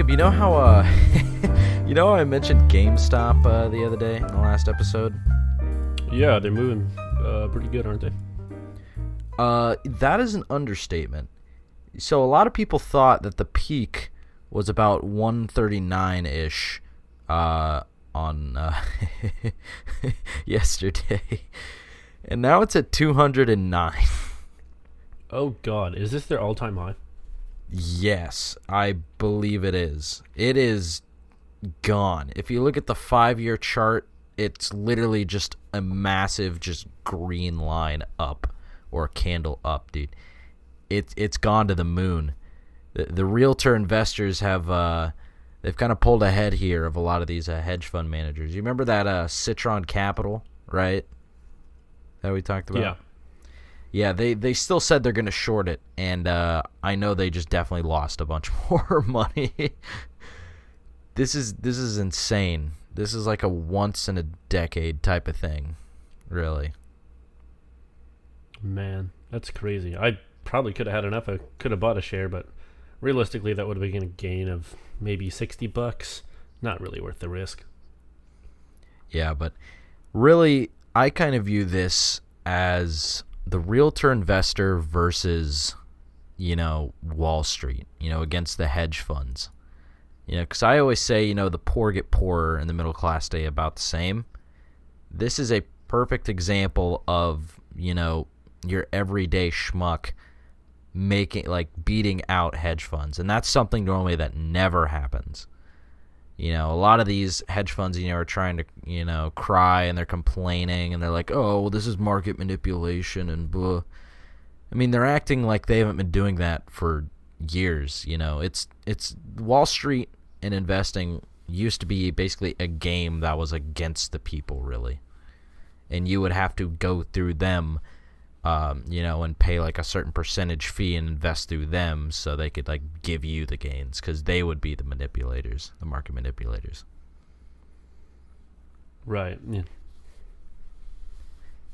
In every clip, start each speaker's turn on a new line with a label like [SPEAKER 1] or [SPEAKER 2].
[SPEAKER 1] Jacob, you know how you know how I mentioned GameStop the other day in the last episode?
[SPEAKER 2] Yeah, they're moving pretty good, aren't they?
[SPEAKER 1] That is an understatement. So a lot of people thought that the peak was about 139-ish on yesterday. And now it's at 209.
[SPEAKER 2] Oh God, is this their all-time high?
[SPEAKER 1] Yes, I believe it is. It is gone. If you look at the 5-year chart, it's literally just a massive just green line up, or a candle up, dude. It's gone to the moon. The realtor investors have they've kind of pulled ahead here of a lot of these hedge fund managers. You remember that Citron Capital, right? That we talked about?
[SPEAKER 2] Yeah.
[SPEAKER 1] Yeah, they still said they're going to short it, and I know they just definitely lost a bunch more money. This is insane. This is like a once-in-a-decade type of thing, really.
[SPEAKER 2] Man, that's crazy. I probably could have had enough. I could have bought a share, but realistically, that would have been a gain of maybe $60. Not really worth the risk.
[SPEAKER 1] Yeah, but really, I kind of view this as the realtor investor versus, Wall Street, against the hedge funds. Because I always say, the poor get poorer and the middle class stay about the same. This is a perfect example of, your everyday schmuck beating out hedge funds. And that's something normally that never happens. A lot of these hedge funds, are trying to, cry, and they're complaining, and they're like, oh, well, this is market manipulation and blah. I mean, they're acting like they haven't been doing that for years. It's Wall Street and investing used to be basically a game that was against the people, really. And you would have to go through them, and pay like a certain percentage fee and invest through them so they could give you the gains, because they would be the manipulators, the market manipulators.
[SPEAKER 2] Right. Yeah.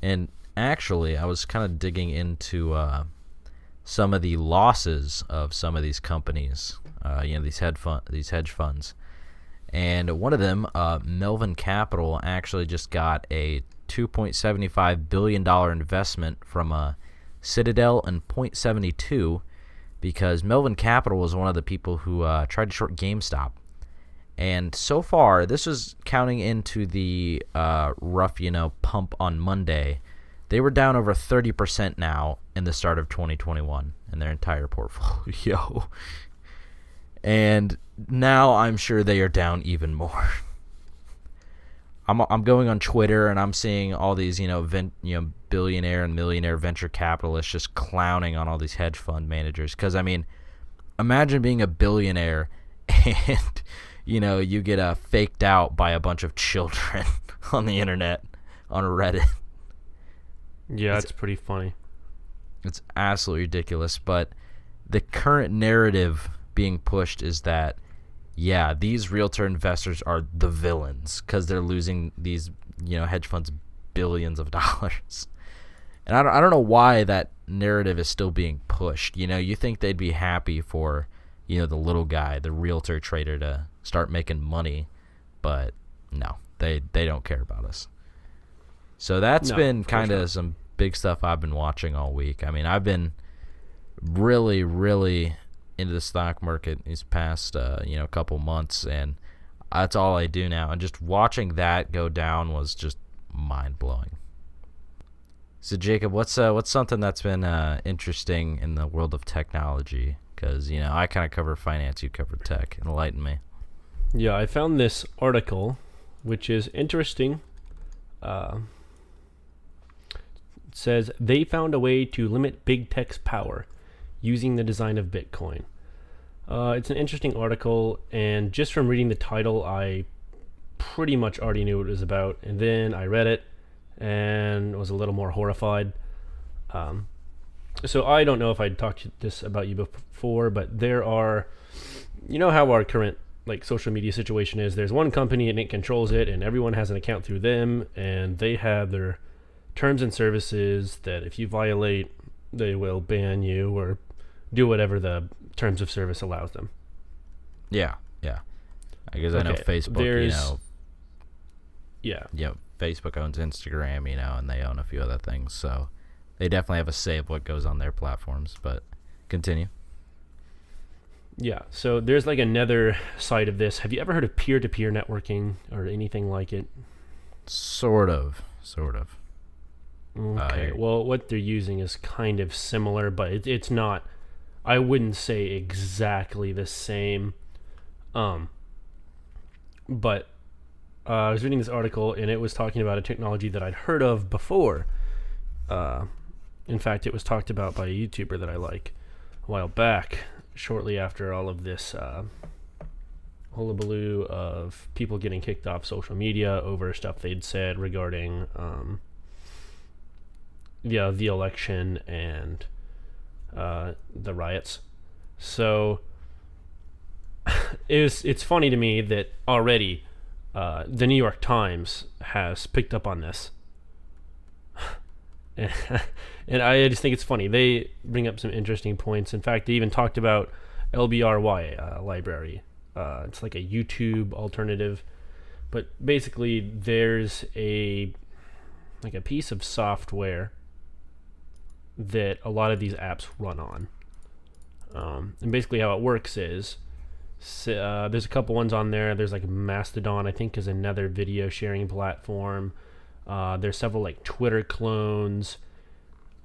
[SPEAKER 1] And actually, I was kind of digging into some of the losses of some of these companies, these hedge funds, and one of them, Melvin Capital, actually just got a $2.75 billion investment from Citadel and Point72, because Melvin Capital was one of the people who tried to short GameStop. And so far, this is counting into the rough, pump on Monday. They were down over 30% now in the start of 2021 in their entire portfolio. And now I'm sure they are down even more. I'm going on Twitter, and I'm seeing all these, billionaire and millionaire venture capitalists just clowning on all these hedge fund managers. Because, I mean, imagine being a billionaire and, you get faked out by a bunch of children on the internet, on Reddit.
[SPEAKER 2] Yeah, it's pretty funny.
[SPEAKER 1] It's absolutely ridiculous. But the current narrative being pushed is that, yeah, these realtor investors are the villains because they're losing these, hedge funds billions of dollars. And I don't know why that narrative is still being pushed. You think they'd be happy for, the little guy, the realtor trader, to start making money, but no, they don't care about us. So that's been kind of some big stuff I've been watching all week. I mean, I've been really, really into the stock market these past couple months, and that's all I do now, and just watching that go down was just mind-blowing. So Jacob, what's something that's been interesting in the world of technology? Because I kind of cover finance, you cover tech. Enlighten me.
[SPEAKER 2] Yeah, I found this article, which is interesting. It says they found a way to limit big tech's power using the design of Bitcoin. It's an interesting article, and just from reading the title, I pretty much already knew what it was about. And then I read it and was a little more horrified. So I don't know if I'd talked this about you before, but there are, how our current social media situation is. There's one company and it controls it, and everyone has an account through them, and they have their terms and services that if you violate, they will ban you or do whatever the terms of service allows them.
[SPEAKER 1] Yeah. Yeah. I guess I know
[SPEAKER 2] Okay,
[SPEAKER 1] Facebook,
[SPEAKER 2] yeah.
[SPEAKER 1] Facebook owns Instagram, and they own a few other things. So they definitely have a say of what goes on their platforms. But continue.
[SPEAKER 2] Yeah, so there's like another side of this. Have you ever heard of peer-to-peer networking or anything like it?
[SPEAKER 1] Sort of.
[SPEAKER 2] Okay, well, what they're using is kind of similar, but it's not, I wouldn't say exactly the same. But I was reading this article, and it was talking about a technology that I'd heard of before. In fact, it was talked about by a YouTuber that I like a while back, shortly after all of this hullabaloo of people getting kicked off social media over stuff they'd said regarding the election and the riots. So it's funny to me that already the New York Times has picked up on this. And I just think it's funny. They bring up some interesting points. In fact, they even talked about LBRY library. It's like a YouTube alternative. But basically, there's a piece of software that a lot of these apps run on. And basically how it works is, there's a couple ones on there. There's like Mastodon, I think, is another video sharing platform. There's several like Twitter clones.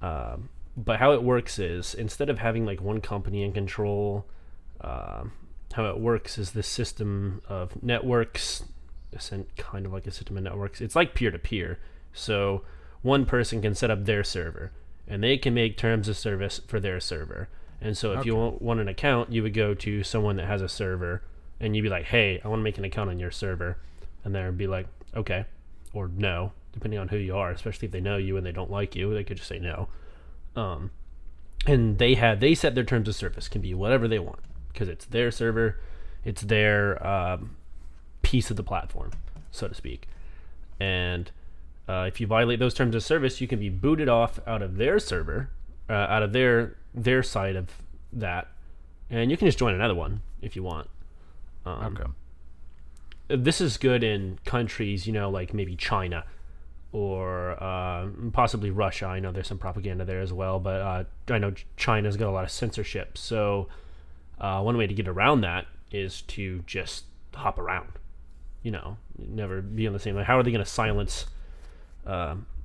[SPEAKER 2] But how it works is, instead of having like one company in control, how it works is this system of networks, kind of like a system of networks. It's like peer-to-peer. So one person can set up their server, and they can make terms of service for their server. And so if you want an account, you would go to someone that has a server, and you'd be like, hey, I want to make an account on your server. And they'd be like, okay, or no, depending on who you are, especially if they know you and they don't like you, they could just say no. And they set their terms of service, can be whatever they want, because it's their server, it's their piece of the platform, so to speak. And if you violate those terms of service, you can be booted off out of their server, out of their side of that, and you can just join another one if you want. This is good in countries, like maybe China or possibly Russia. I know there's some propaganda there as well, but I know China's got a lot of censorship. So one way to get around that is to just hop around. Never be on the same. Like, how are they going to silence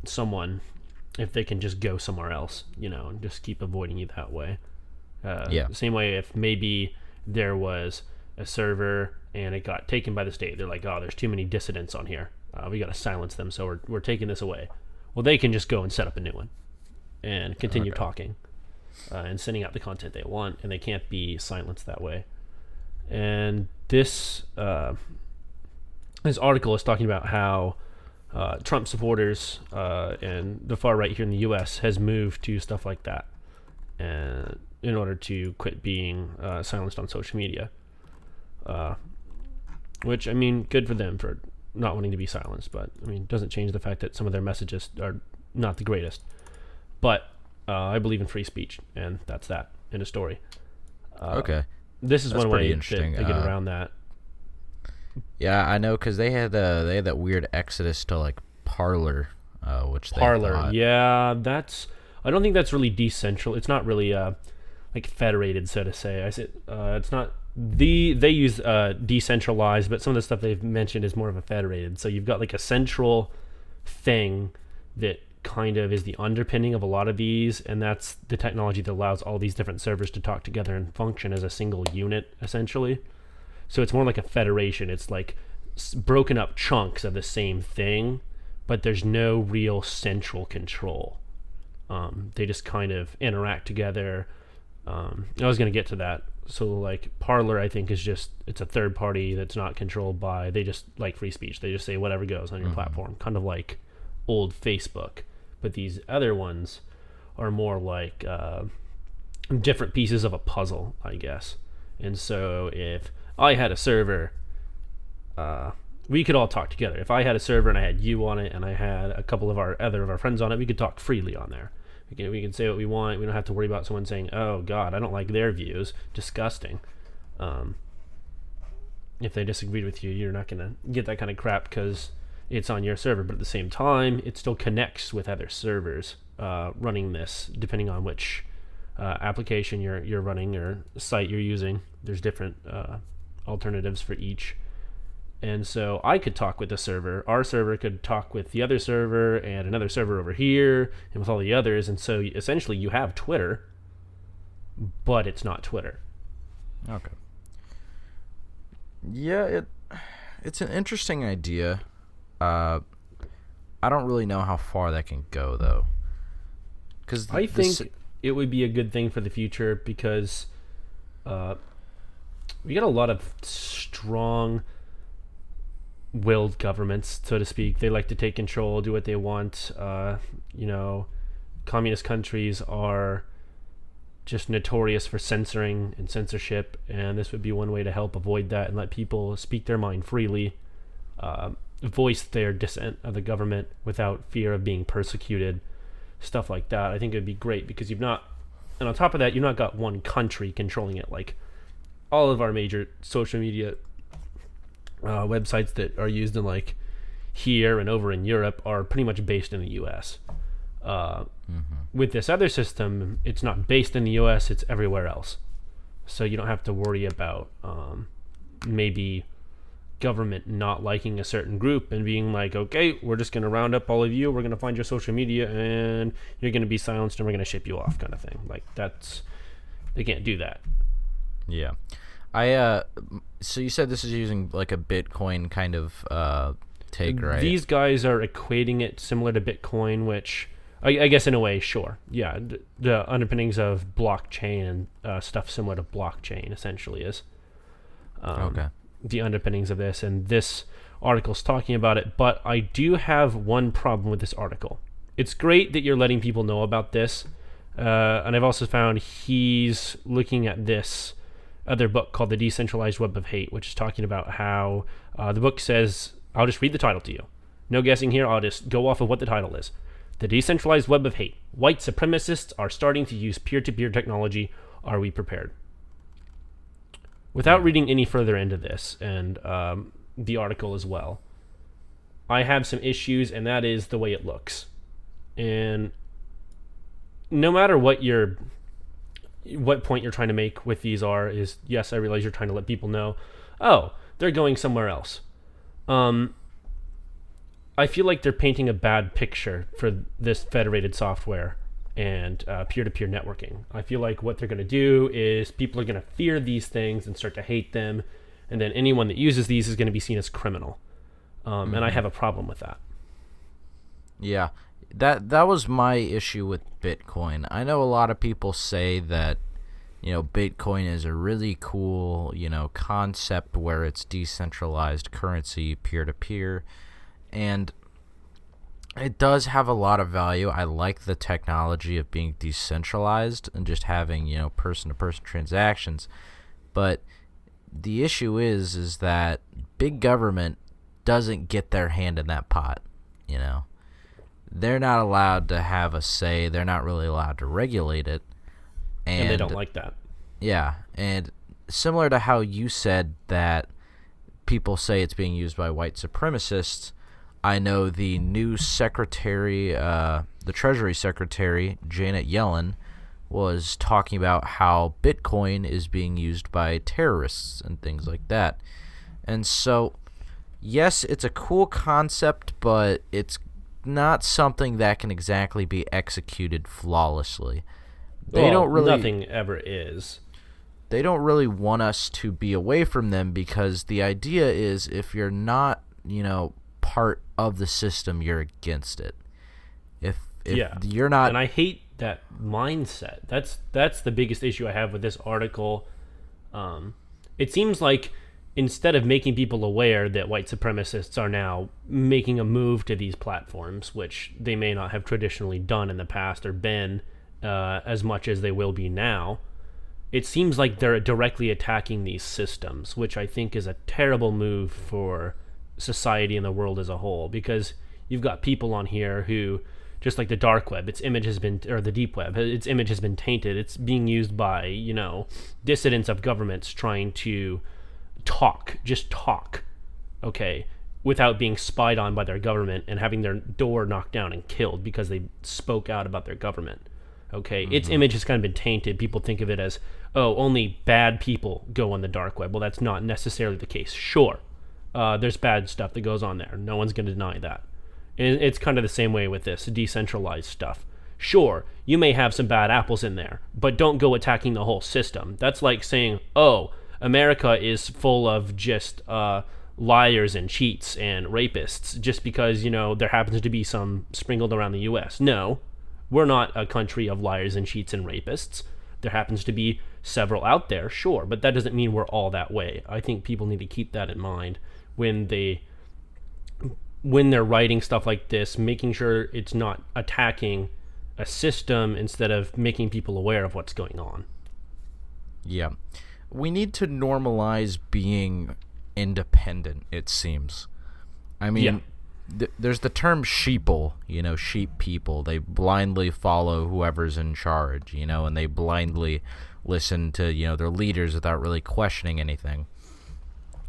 [SPEAKER 2] someone if they can just go somewhere else? And just keep avoiding you that way. Same way if maybe there was a server and it got taken by the state. They're like, oh, there's too many dissidents on here. We got to silence them, so we're taking this away. Well, they can just go and set up a new one and continue talking and sending out the content they want, and they can't be silenced that way. And this article is talking about how Trump supporters and the far right here in the U.S. has moved to stuff like that, and in order to quit being silenced on social media. Which, I mean, good for them for not wanting to be silenced, but I mean, it doesn't change the fact that some of their messages are not the greatest. But I believe in free speech, and that's that in a story. This is one way to get around that.
[SPEAKER 1] Yeah, I know, because they had that weird exodus to like Parler, which
[SPEAKER 2] Parler.
[SPEAKER 1] They thought...
[SPEAKER 2] Yeah, I don't think that's really decentral. It's not really like federated, so to say. It's not. They use decentralized, but some of the stuff they've mentioned is more of a federated. So you've got like a central thing that kind of is the underpinning of a lot of these, and that's the technology that allows all these different servers to talk together and function as a single unit, essentially. So it's more like a federation. It's like broken up chunks of the same thing, but there's no real central control. They just kind of interact together. I was going to get to that. So like Parler, I think, it's a third party that's not controlled by, they just like free speech. They just say whatever goes on your platform, kind of like old Facebook. But these other ones are more like different pieces of a puzzle, I guess. And so if I had a server, we could all talk together. If I had a server and I had you on it and I had a couple of our friends on it, we could talk freely on there. We can say what we want. We don't have to worry about someone saying, oh, God, I don't like their views. Disgusting. if they disagreed with you, you're not going to get that kind of crap because it's on your server. But at the same time, it still connects with other servers running this, depending on which application you're running or site you're using. There's different alternatives for each. And so I could talk with the server. Our server could talk with the other server and another server over here and with all the others. And so essentially you have Twitter, but it's not Twitter.
[SPEAKER 1] Okay. Yeah, it's an interesting idea. I don't really know how far that can go, though. Because
[SPEAKER 2] I think it would be a good thing for the future because we got a lot of strong-willed governments, so to speak. They like to take control, do what they want. Communist countries are just notorious for censoring and censorship, and this would be one way to help avoid that and let people speak their mind freely, voice their dissent of the government without fear of being persecuted, stuff like that. I think it would be great because and on top of that, you've not got one country controlling it. Like all of our major social media websites that are used in like here and over in Europe are pretty much based in the U.S. With this other system, it's not based in the U.S., it's everywhere else. So you don't have to worry about maybe government not liking a certain group and being like, okay, we're just going to round up all of you, we're going to find your social media, and you're going to be silenced, and we're going to ship you off, kind of thing. Like, they can't do that.
[SPEAKER 1] Yeah. So you said this is using like a Bitcoin kind of take, right?
[SPEAKER 2] These guys are equating it similar to Bitcoin, which I guess in a way, sure. Yeah, the underpinnings of blockchain and stuff similar to blockchain essentially is the underpinnings of this, and this article's talking about it. But I do have one problem with this article. It's great that you're letting people know about this, and I've also found he's looking at this other book called The Decentralized Web of Hate, which is talking about how the book says, I'll just read the title to you. No guessing here, I'll just go off of what the title is. The Decentralized Web of Hate. White supremacists are starting to use peer-to-peer technology. Are we prepared? Without reading any further into this, and the article as well, I have some issues, and that is the way it looks. And no matter what point you're trying to make with these is, yes, I realize you're trying to let people know, oh, they're going somewhere else. I feel like they're painting a bad picture for this federated software and peer-to-peer networking. I feel like what they're going to do is people are going to fear these things and start to hate them, and then anyone that uses these is going to be seen as criminal. And I have a problem with that.
[SPEAKER 1] Yeah, that was my issue with Bitcoin. I know a lot of people say that, Bitcoin is a really cool, concept where it's decentralized currency, peer-to-peer. And it does have a lot of value. I like the technology of being decentralized and just having, person-to-person transactions. But the issue is that big government doesn't get their hand in that pot, They're not allowed to have a say. They're not really allowed to regulate it.
[SPEAKER 2] And they don't like that.
[SPEAKER 1] Yeah, and similar to how you said that people say it's being used by white supremacists, I know the new secretary, the Treasury Secretary, Janet Yellen, was talking about how Bitcoin is being used by terrorists and things like that. And so, yes, it's a cool concept, but it's not something that can exactly be executed flawlessly.
[SPEAKER 2] Nothing ever is.
[SPEAKER 1] They don't really want us to be away from them because the idea is if you're not, part of the system, you're against it. If you're not,
[SPEAKER 2] and I hate that mindset. That's the biggest issue I have with this article. It seems like instead of making people aware that white supremacists are now making a move to these platforms, which they may not have traditionally done in the past or been as much as they will be now, it seems like they're directly attacking these systems, which I think is a terrible move for society and the world as a whole, because you've got people on here who, just like the dark web, the deep web, its image has been tainted. It's being used by, dissidents of governments trying to just talk, okay, without being spied on by their government and having their door knocked down and killed because they spoke out about their government. Okay, its image has kind of been tainted. People think of it as, oh, only bad people go on the dark web. Well, that's not necessarily the case. Sure, there's bad stuff that goes on there. No one's going to deny that. And it's kind of the same way with this decentralized stuff. Sure, you may have some bad apples in there, but don't go attacking the whole system. That's like saying, oh, America is full of just liars and cheats and rapists just because, there happens to be some sprinkled around the U.S. No, we're not a country of liars and cheats and rapists. There happens to be several out there, sure, but that doesn't mean we're all that way. I think people need to keep that in mind when they're writing stuff like this, making sure it's not attacking a system instead of making people aware of what's going on.
[SPEAKER 1] Yeah. We need to normalize being independent, it seems. I mean, there's the term sheeple, sheep people. They blindly follow whoever's in charge, and they blindly listen to, their leaders without really questioning anything.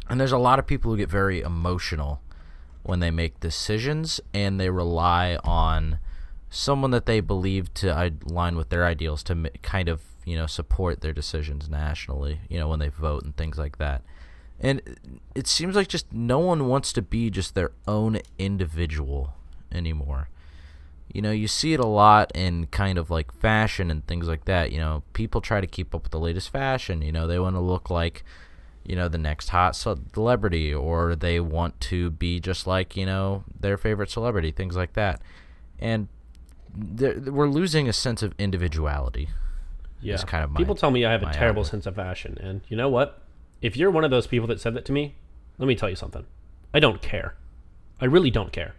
[SPEAKER 1] And there's a lot of people who get very emotional when they make decisions, and they rely on someone that they believe to align with their ideals to kind of, support their decisions nationally, when they vote and things like that. And it seems like just no one wants to be just their own individual anymore. You see it a lot in kind of like fashion and things like that. People try to keep up with the latest fashion. They want to look like, the next hot celebrity, or they want to be just like, their favorite celebrity, things like that. And we're losing a sense of individuality.
[SPEAKER 2] Yeah.
[SPEAKER 1] It's kind of
[SPEAKER 2] people tell me I have a terrible sense of fashion, and you know what? If you're one of those people that said that to me, let me tell you something. I don't care. I really don't care.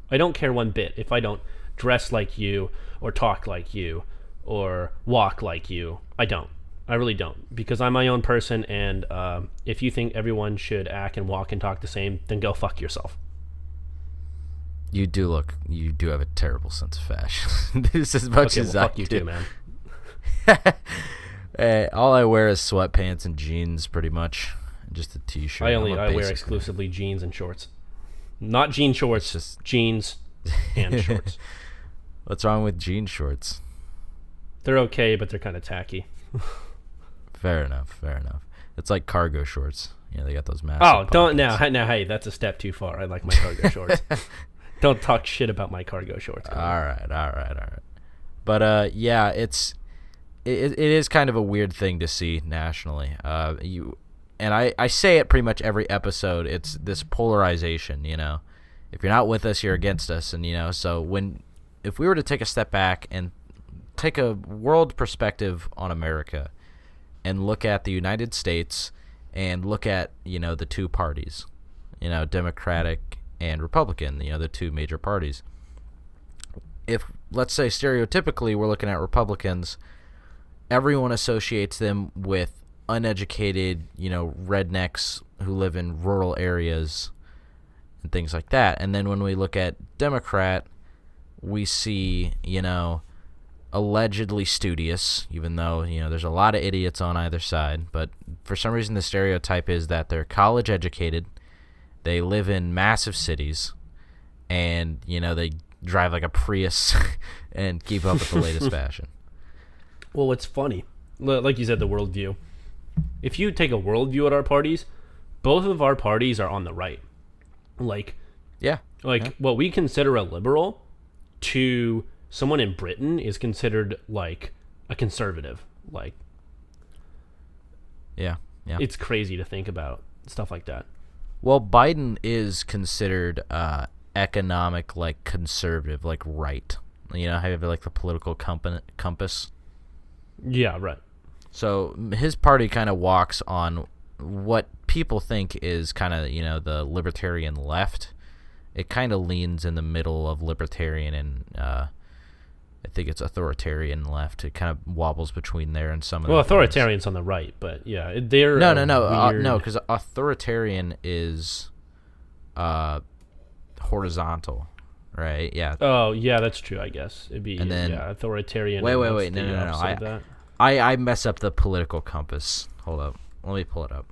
[SPEAKER 2] I don't care one bit if I don't dress like you or talk like you or walk like you. I don't. I really don't, because I'm my own person, and if you think everyone should act and walk and talk the same, then go fuck yourself.
[SPEAKER 1] You do have a terrible sense of fashion. This is as much as I
[SPEAKER 2] fuck you
[SPEAKER 1] do.
[SPEAKER 2] too, man.
[SPEAKER 1] Hey, all I wear is sweatpants and jeans, pretty much. Just a t-shirt.
[SPEAKER 2] I wear exclusively jeans and shorts. Not jean shorts, just jeans and shorts.
[SPEAKER 1] What's wrong with jean shorts?
[SPEAKER 2] They're okay, but they're kind of tacky.
[SPEAKER 1] Fair enough. It's like cargo shorts. They got those massive
[SPEAKER 2] pockets.
[SPEAKER 1] Don't
[SPEAKER 2] now. Hey, that's a step too far. I like my cargo shorts. Don't talk shit about my cargo shorts.
[SPEAKER 1] All right. But yeah, it is kind of a weird thing to see nationally. I say it pretty much every episode. It's this polarization. If you're not with us, you're against us, and so if we were to take a step back and take a world perspective on America and look at the United States and look at, the two parties, Democratic and Republican, the two major parties. If, let's say, stereotypically we're looking at Republicans, everyone associates them with uneducated, rednecks who live in rural areas and things like that. And then when we look at Democrat, we see, allegedly studious, even though, there's a lot of idiots on either side. But for some reason, the stereotype is that they're college educated, they live in massive cities, and, they drive like a Prius and keep up with the latest fashion.
[SPEAKER 2] Well, it's funny. Like you said, the worldview. If you take a worldview at our parties, both of our parties are on the right. What we consider a liberal to someone in Britain is considered like a conservative.
[SPEAKER 1] Yeah.
[SPEAKER 2] It's crazy to think about stuff like that.
[SPEAKER 1] Well, Biden is considered economic, conservative, right. Have the political compass.
[SPEAKER 2] Yeah, right.
[SPEAKER 1] So his party kind of walks on what people think is kind of, the libertarian left. It kind of leans in the middle of libertarian and I think it's authoritarian left. It kind of wobbles between there and some of the
[SPEAKER 2] authoritarian's on the right, but yeah, they're
[SPEAKER 1] no, because authoritarian is horizontal, right? Yeah.
[SPEAKER 2] Oh, yeah, that's true. I guess it'd be authoritarian.
[SPEAKER 1] Wait, no. I mess up the political compass. Hold up, let me pull it up.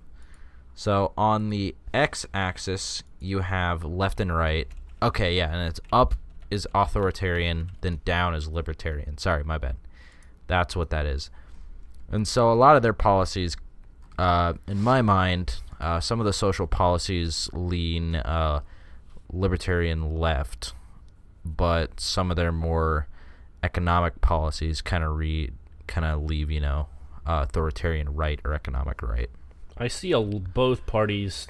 [SPEAKER 1] So on the x-axis, you have left and right. Okay, yeah, and it's up is authoritarian, then down is libertarian. Sorry, my bad. That's what that is. And so a lot of their policies, in my mind, some of the social policies lean libertarian left, but some of their more economic policies kind of leave, authoritarian right or economic right.
[SPEAKER 2] I see both parties,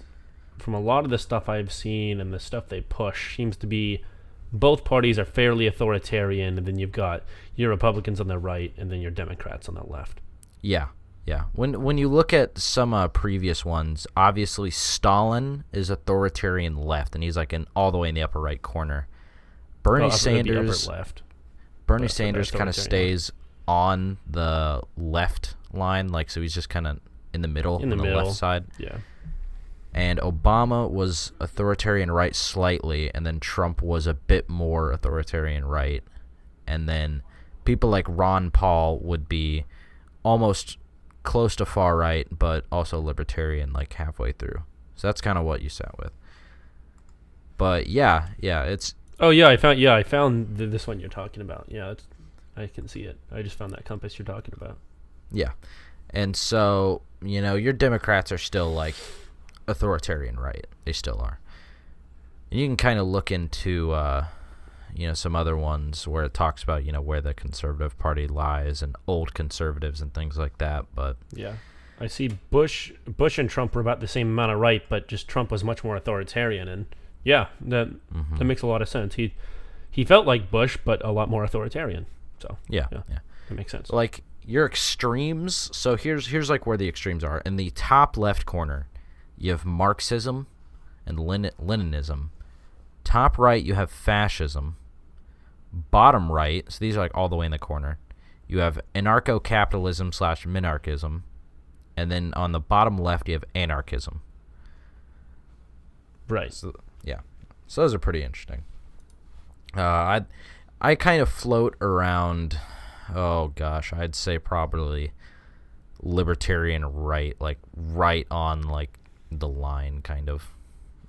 [SPEAKER 2] from a lot of the stuff I've seen and the stuff they push, seems to be both parties are fairly authoritarian, and then you've got your Republicans on the right and then your Democrats on the left.
[SPEAKER 1] Yeah. When you look at some previous ones, obviously Stalin is authoritarian left, and he's like all the way in the upper right corner. Bernie Sanders kind of stays on the left line, like, so he's just kind of in the middle, on the left side.
[SPEAKER 2] Yeah.
[SPEAKER 1] And Obama was authoritarian right slightly, and then Trump was a bit more authoritarian right. And then people like Ron Paul would be almost close to far right, but also libertarian, like halfway through. So that's kind of what you sat with. But yeah, it's...
[SPEAKER 2] Oh yeah, I found this one you're talking about. Yeah, I can see it. I just found that compass you're talking about.
[SPEAKER 1] Yeah. And so, your Democrats are still like authoritarian right. They still are. And you can kind of look into, some other ones where it talks about, where the conservative party lies and old conservatives and things like that. But
[SPEAKER 2] yeah, I see Bush and Trump were about the same amount of right, but just Trump was much more authoritarian. And yeah, that makes a lot of sense. He felt like Bush, but a lot more authoritarian. So
[SPEAKER 1] yeah,
[SPEAKER 2] that makes sense.
[SPEAKER 1] Like your extremes. So here's like where the extremes are. In the top left corner, you have Marxism and Leninism. Top right, you have fascism. Bottom right, so these are like all the way in the corner, you have anarcho-capitalism / minarchism. And then on the bottom left, you have anarchism.
[SPEAKER 2] Right.
[SPEAKER 1] So, yeah. So those are pretty interesting. I kind of float around, I'd say probably libertarian right, like right on like the line, kind of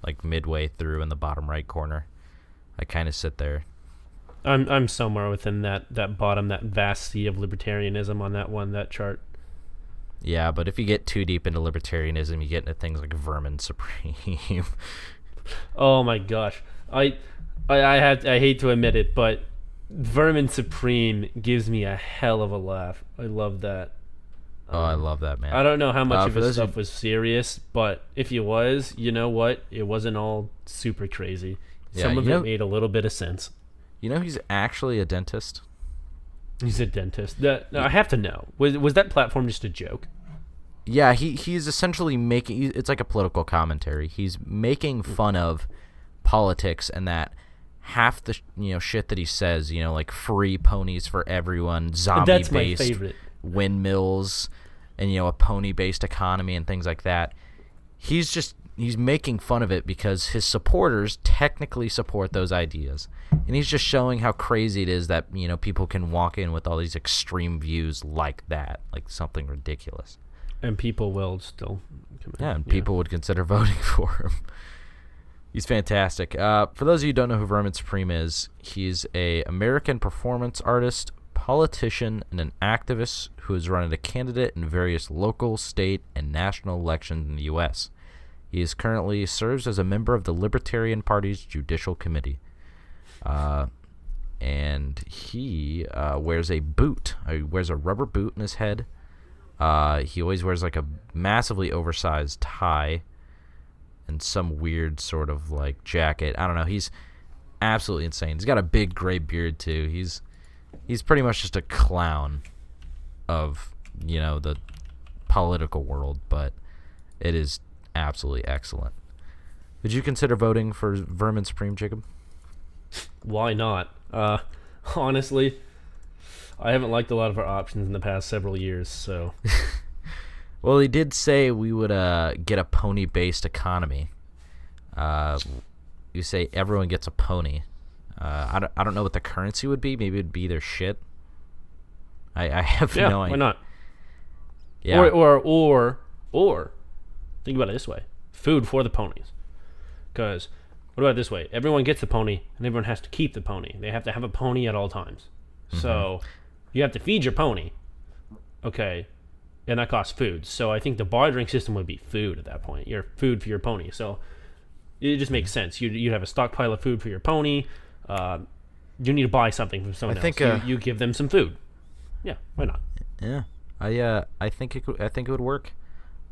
[SPEAKER 1] like midway through in the bottom right corner. I kind of sit there.
[SPEAKER 2] I'm somewhere within that bottom, that vast sea of libertarianism on that chart.
[SPEAKER 1] Yeah, but if you get too deep into libertarianism, you get into things like vermin supreme.
[SPEAKER 2] Oh my gosh, I hate to admit it, but vermin supreme gives me a hell of a laugh. I love that.
[SPEAKER 1] I love that, man.
[SPEAKER 2] I don't know how much of his stuff was serious, but if he was, you know what? It wasn't all super crazy. Some of it made a little bit of sense.
[SPEAKER 1] He's actually a dentist.
[SPEAKER 2] He's a dentist. I have to know. Was that platform just a joke?
[SPEAKER 1] Yeah, he's essentially making... It's like a political commentary. He's making fun of politics, and that half the shit that he says, like free ponies for everyone, zombie-based windmills, and a pony-based economy and things like that. He's making fun of it because his supporters technically support those ideas. And he's just showing how crazy it is that, people can walk in with all these extreme views like that, like something ridiculous.
[SPEAKER 2] And people will still come in.
[SPEAKER 1] Yeah, and people would consider voting for him. He's fantastic. For those of you who don't know who Vermin Supreme is, he's a American performance artist, politician, and an activist who has run as a candidate in various local, state, and national elections in the U.S. He is currently serves as a member of the Libertarian Party's Judicial Committee. And he wears a boot. He wears a rubber boot in his head. He always wears like a massively oversized tie and some weird sort of like jacket. I don't know. He's absolutely insane. He's got a big gray beard too. He's pretty much just a clown of, the political world, but it is absolutely excellent. Would you consider voting for Vermin Supreme, Jacob?
[SPEAKER 2] Why not? Honestly, I haven't liked a lot of our options in the past several years, so...
[SPEAKER 1] Well, he did say we would get a pony-based economy. You say everyone gets a pony. I don't know what the currency would be. Maybe it'd be their shit. I have no idea.
[SPEAKER 2] Why not?
[SPEAKER 1] Yeah.
[SPEAKER 2] Or Think about it this way: food for the ponies. Because what about it this way? Everyone gets a pony, and everyone has to keep the pony. They have to have a pony at all times. Mm-hmm. So you have to feed your pony. Okay, and that costs food. So I think the bartering system would be food at that point. Your food for your pony. So it just makes sense. You'd have a stockpile of food for your pony. You need to buy something from someone else. You give them some food. Yeah, why not?
[SPEAKER 1] Yeah, I think it would work.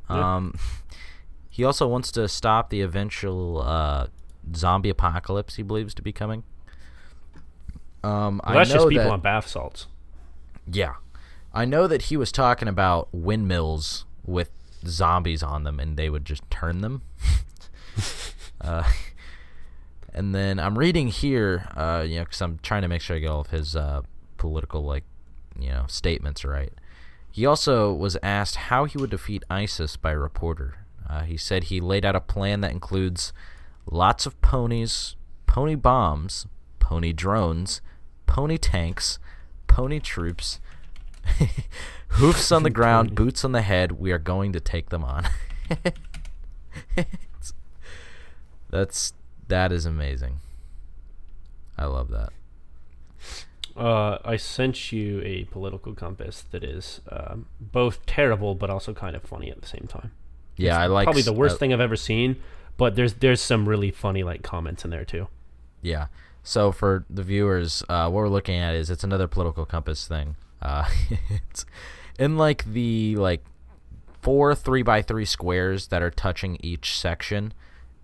[SPEAKER 2] Yeah.
[SPEAKER 1] He also wants to stop the eventual zombie apocalypse he believes to be coming.
[SPEAKER 2] That's just people on bath salts.
[SPEAKER 1] Yeah. I know that he was talking about windmills with zombies on them, and they would just turn them. And then I'm reading here, because I'm trying to make sure I get all of his political, statements right. He also was asked how he would defeat ISIS by a reporter. He said he laid out a plan that includes lots of ponies, pony bombs, pony drones, pony tanks, pony troops, hoofs on the ground, boots on the head. We are going to take them on. That is amazing. I love that.
[SPEAKER 2] I sent you a political compass that is both terrible but also kind of funny at the same time.
[SPEAKER 1] Yeah,
[SPEAKER 2] it's
[SPEAKER 1] I like
[SPEAKER 2] probably the worst thing I've ever seen, but there's some really funny comments in there too.
[SPEAKER 1] Yeah. So for the viewers, what we're looking at is it's another political compass thing. It's in the 4 3x3 squares that are touching each section.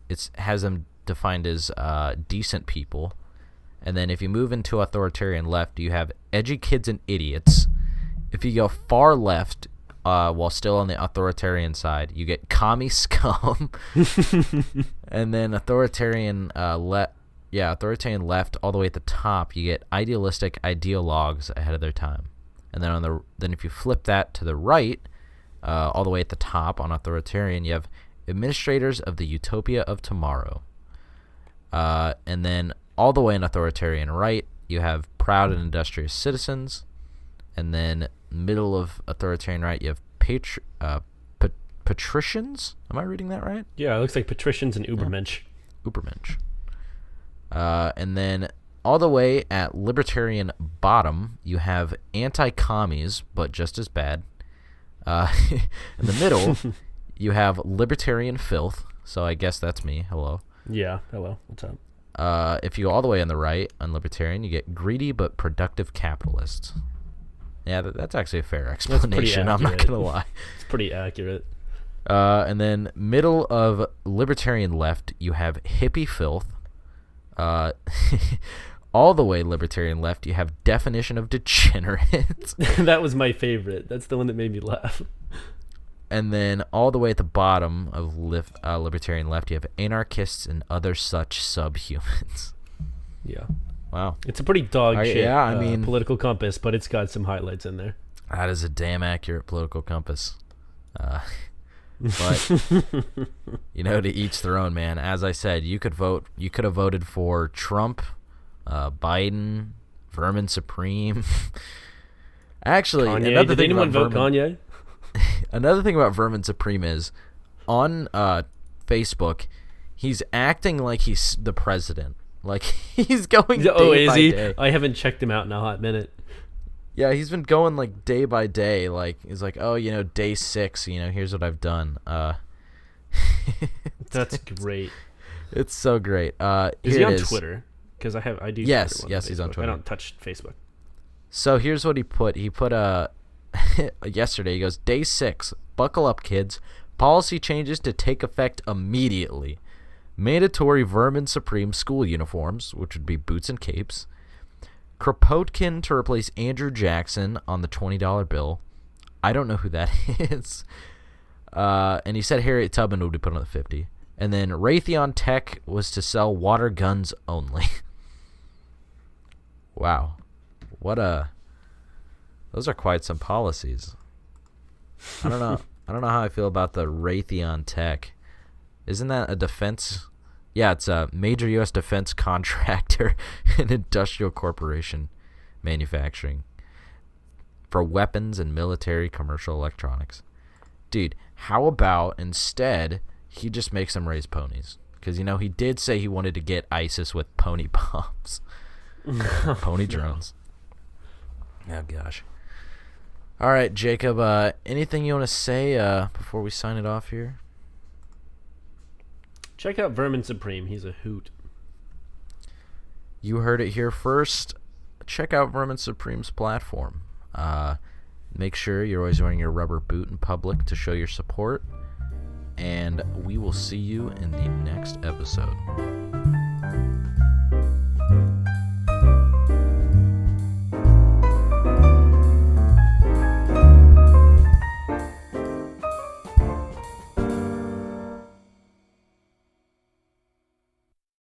[SPEAKER 1] It has them defined as decent people. And then if you move into authoritarian left, you have edgy kids and idiots. If you go far left, while still on the authoritarian side, you get commie scum. And then authoritarian left all the way at the top, you get idealistic ideologues ahead of their time. And then if you flip that to the right, all the way at the top on authoritarian, you have administrators of the utopia of tomorrow. And then all the way in authoritarian right, you have proud and industrious citizens. And then middle of authoritarian right, you have patricians. Am I reading that right?
[SPEAKER 2] Yeah, it looks like patricians and Ubermensch.
[SPEAKER 1] Yeah. Ubermensch. And then all the way at libertarian bottom, you have anti-commies, but just as bad. In the middle, you have libertarian filth. So I guess that's me. Hello.
[SPEAKER 2] Yeah, hello. What's up?
[SPEAKER 1] If you go all the way on the right, on libertarian, you get greedy but productive capitalists. Yeah, that's actually a fair explanation. I'm not going to lie.
[SPEAKER 2] It's pretty accurate.
[SPEAKER 1] And then middle of libertarian left, you have hippie filth. All the way libertarian left, you have definition of degenerates.
[SPEAKER 2] That was my favorite. That's the one that made me laugh.
[SPEAKER 1] And then all the way at the bottom of libertarian left, you have anarchists and other such subhumans.
[SPEAKER 2] Yeah.
[SPEAKER 1] Wow.
[SPEAKER 2] It's a pretty dog shit political compass, but it's got some highlights in there.
[SPEAKER 1] That is a damn accurate political compass. But, to each their own, man. As I said, you could have voted for Trump, Biden, Vermin Supreme. Actually,
[SPEAKER 2] Kanye. Did anyone vote Kanye?
[SPEAKER 1] Another thing about Vermin Supreme is, on Facebook, he's acting like he's the president. Like, he's going day by day.
[SPEAKER 2] I haven't checked him out in a hot minute.
[SPEAKER 1] Yeah, he's been going, day by day. He's like, oh, day 6, here's what I've done.
[SPEAKER 2] That's great.
[SPEAKER 1] It's so great.
[SPEAKER 2] Is he on Twitter? Because I do.
[SPEAKER 1] Yes,
[SPEAKER 2] Twitter
[SPEAKER 1] he's on Twitter.
[SPEAKER 2] I don't touch Facebook.
[SPEAKER 1] So here's what he put. He put yesterday. He goes, day 6. Buckle up, kids. Policy changes to take effect immediately. Mandatory Vermin Supreme school uniforms, which would be boots and capes. Kropotkin to replace Andrew Jackson on the $20 bill. I don't know who that is. And he said Harriet Tubman would be put on the 50. And then Raytheon Tech was to sell water guns only. Wow. Those are quite some policies. I don't know. I don't know how I feel about the Raytheon Tech. Isn't that a defense? Yeah, it's a major U.S. defense contractor and industrial corporation manufacturing for weapons and military commercial electronics. Dude, how about instead he just makes them raise ponies? Because, he did say he wanted to get ISIS with pony bombs. Pony drones. Oh, gosh. All right, Jacob, anything you want to say before we sign it off here?
[SPEAKER 2] Check out Vermin Supreme. He's a hoot.
[SPEAKER 1] You heard it here first. Check out Vermin Supreme's platform. Make sure you're always wearing your rubber boot in public to show your support. And we will see you in the next episode.